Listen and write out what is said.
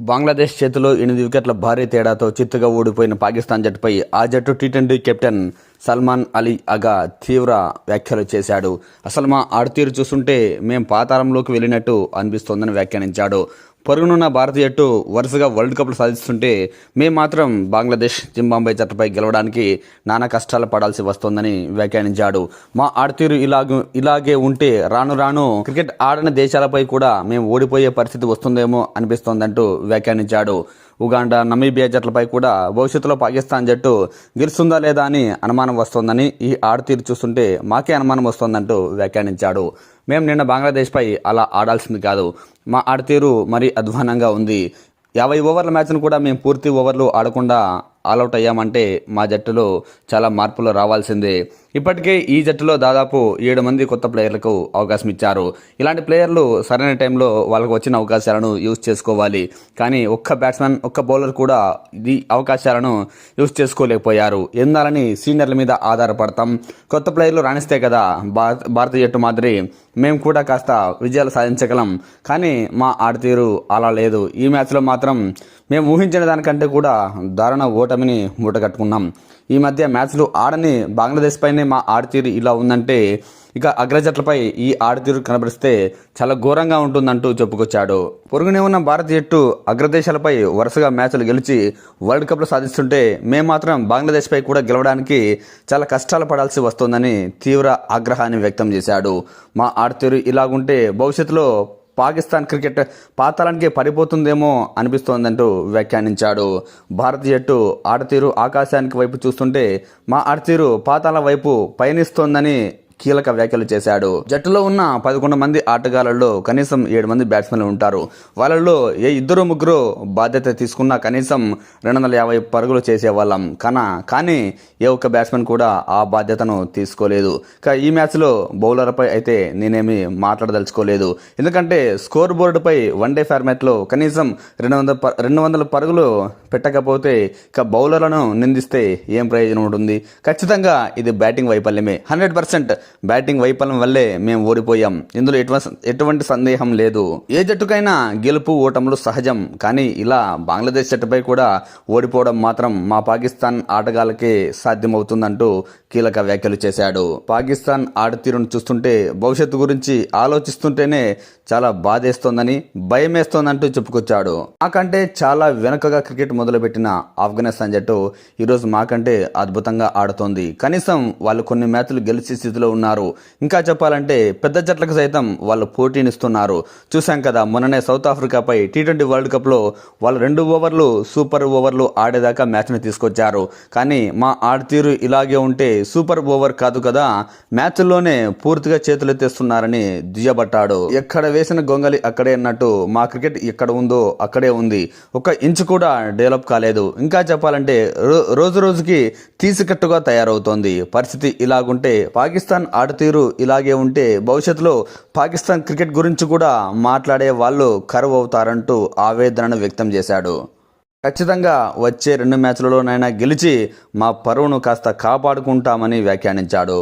బంగ్లాదేశ్ చేతిలో 8 వికెట్ల భారీ తేడాతో చిత్తుగా ఓడిపోయిన పాకిస్తాన్ జట్టుపై ఆ జట్టు టీ20 కెప్టెన్ సల్మాన్ అలీ అగా తీవ్ర వ్యాఖ్యలు చేశాడు. అసలు మా ఆడుతీరు చూస్తుంటే మేం పాతాళంలోకి వెళ్ళినట్టు అనిపిస్తోందని వ్యాఖ్యానించాడు. పొరుగునున్న భారత జట్టు వరుసగా వరల్డ్ కప్లు సాధిస్తుంటే మేము మాత్రం బంగ్లాదేశ్, జింబాబ్వే జట్టుపై గెలవడానికి నానా కష్టాలు పడాల్సి వస్తోందని వ్యాఖ్యానించాడు. మా ఆడుతీరు ఇలాగే ఉంటే రాను రాను క్రికెట్ ఆడని దేశాలపై కూడా మేము ఓడిపోయే పరిస్థితి వస్తుందేమో అనిపిస్తోందంటూ వ్యాఖ్యానించాడు. ఉగాండా, నమీబియా జట్లపై కూడా భవిష్యత్తులో పాకిస్తాన్ జట్టు గెలుస్తుందా లేదా అని అనుమానం వస్తోందని, ఈ ఆడుతీరు చూస్తుంటే మాకే అనుమానం వస్తోందంటూ వ్యాఖ్యానించాడు. మేము నిన్న బంగ్లాదేశ్పై అలా ఆడాల్సింది కాదు. మా ఆడుతీరు మరీ అధ్వానంగా ఉంది. 50 ఓవర్ల మ్యాచ్ను కూడా మేము పూర్తి ఓవర్లు ఆడకుండా ఆల్అవుట్ అయ్యామంటే మా జట్టులో చాలా మార్పులు రావాల్సిందే. ఇప్పటికే ఈ జట్టులో దాదాపు 7 మంది కొత్త ప్లేయర్లకు అవకాశం ఇచ్చారు. ఇలాంటి ప్లేయర్లు సరైన టైంలో వాళ్ళకు వచ్చిన అవకాశాలను యూజ్ చేసుకోవాలి. కానీ ఒక్క బ్యాట్స్మెన్, ఒక్క బౌలర్ కూడా ఈ అవకాశాలను యూజ్ చేసుకోలేకపోయారు. ఎందాలని సీనియర్ల మీద ఆధారపడతాం. కొత్త ప్లేయర్లు రాణిస్తే కదా భారత జట్టు మాదిరి మేము కూడా కాస్త విజయాలు సాధించగలం. కానీ మా ఆడతీరు అలా లేదు. ఈ మ్యాచ్లో మాత్రం మేము ఊహించిన దానికంటే కూడా దారుణ ఓటమిని మూటగట్టుకున్నాం. ఈ మధ్య మ్యాచ్లు ఆడని బంగ్లాదేశ్ పైనే మా ఆడతీరు ఇలా ఉందంటే ఇక అగ్రజట్లపై ఈ ఆడతీరు కనబరిస్తే చాలా ఘోరంగా ఉంటుందంటూ చెప్పుకొచ్చాడు. పొరుగునే ఉన్న భారత జట్టు అగ్రదేశాలపై వరుసగా మ్యాచ్లు గెలిచి వరల్డ్ కప్లు సాధిస్తుంటే మేము మాత్రం బంగ్లాదేశ్పై కూడా గెలవడానికి చాలా కష్టాలు పడాల్సి వస్తోందని తీవ్ర ఆగ్రహాన్ని వ్యక్తం చేశాడు. మా ఆడతీరు ఇలాగుంటే భవిష్యత్తులో పాకిస్తాన్ క్రికెట్ పాతాళానికి పడిపోతుందేమో అనిపిస్తోందంటూ వ్యాఖ్యానించాడు. భారత జట్టు ఆడతీరు ఆకాశానికి వైపు చూస్తుంటే మా ఆడతీరు పాతాళం వైపు పయనిస్తోందని కీలక వ్యాఖ్యలు చేశాడు. జట్టులో ఉన్న 11 మంది ఆటగాళ్లలో కనీసం 7 మంది బ్యాట్స్మెన్లు ఉంటారు. వాళ్ళల్లో ఏ 2-3 బాధ్యత తీసుకున్నా కనీసం 250 పరుగులు చేసేవాళ్ళం. కానీ ఏ ఒక్క బ్యాట్స్మెన్ కూడా ఆ బాధ్యతను తీసుకోలేదు. ఈ మ్యాచ్లో బౌలర్పై అయితే నేనేమి మాట్లాడదలుచుకోలేదు. ఎందుకంటే స్కోర్ బోర్డుపై వన్డే ఫార్మాట్లో కనీసం 200 పరుగులు పెట్టకపోతే బౌలర్లను నిందిస్తే ఏం ప్రయోజనం ఉంటుంది? ఖచ్చితంగా ఇది బ్యాటింగ్ వైఫల్యమే. 100% బ్యాటింగ్ వైఫల్యం వల్లే మేము ఓడిపోయాం. ఇందులో ఎటువంటి సందేహం లేదు. ఏ జట్టుకైనా గెలుపు ఓటములు సహజం. కానీ ఇలా బంగ్లాదేశ్ జట్టుపై కూడా ఓడిపోవడం మాత్రం మా పాకిస్తాన్ ఆటగాళ్ళకే సాధ్యమవుతుందంటూ కీలక వ్యాఖ్యలు చేశాడు. పాకిస్తాన్ ఆడతీరును చూస్తుంటే భవిష్యత్తు గురించి ఆలోచిస్తుంటేనే చాలా బాధేస్తోందని, భయమేస్తోందంటూ చెప్పుకొచ్చాడు. మాకంటే చాలా వెనుకగా క్రికెట్ మొదలుపెట్టిన ఆఫ్ఘనిస్తాన్ జట్టు ఈరోజు మాకంటే అద్భుతంగా ఆడుతోంది. కనీసం వాళ్ళు కొన్ని మ్యాచ్లు గెలిచే స్థితిలో ఉన్నారు. ఇంకా చెప్పాలంటే పెద్ద జట్లకు సైతం వాళ్ళు పోటీనిస్తున్నారు. చూసాం కదా, మొన్ననే సౌత్ ఆఫ్రికాపై టీ20 వరల్డ్ కప్లో వాళ్ళు 2 ఓవర్లు సూపర్ ఓవర్లు ఆడేదాకా మ్యాచ్ని తీసుకొచ్చారు. కానీ మా ఆడతీరు ఇలాగే ఉంటే సూపర్ ఓవర్ కాదు కదా, మ్యాచ్ల్లోనే పూర్తిగా చేతులెత్తేస్తున్నారని దుయ్యబట్టాడు. ఎక్కడ వేసిన గొంగలి అక్కడే అన్నట్టు మా క్రికెట్ ఎక్కడ ఉందో అక్కడే ఉంది. ఒక ఇంచు కూడా డెవలప్ కాలేదు. ఇంకా చెప్పాలంటే రోజు రోజుకి తీసికట్టుగా తయారవుతోంది. పరిస్థితి ఇలాగుంటే, పాకిస్తాన్ ఆడతీరు ఇలాగే ఉంటే భవిష్యత్తులో పాకిస్తాన్ క్రికెట్ గురించి కూడా మాట్లాడే వాళ్ళు కరువు అవుతారంటూ ఆవేదనను వ్యక్తం చేశాడు. ఖచ్చితంగా వచ్చే 2 మ్యాచ్లలోనైనా గెలిచి మా పరువును కాస్త కాపాడుకుంటామని వ్యాఖ్యానించాడు.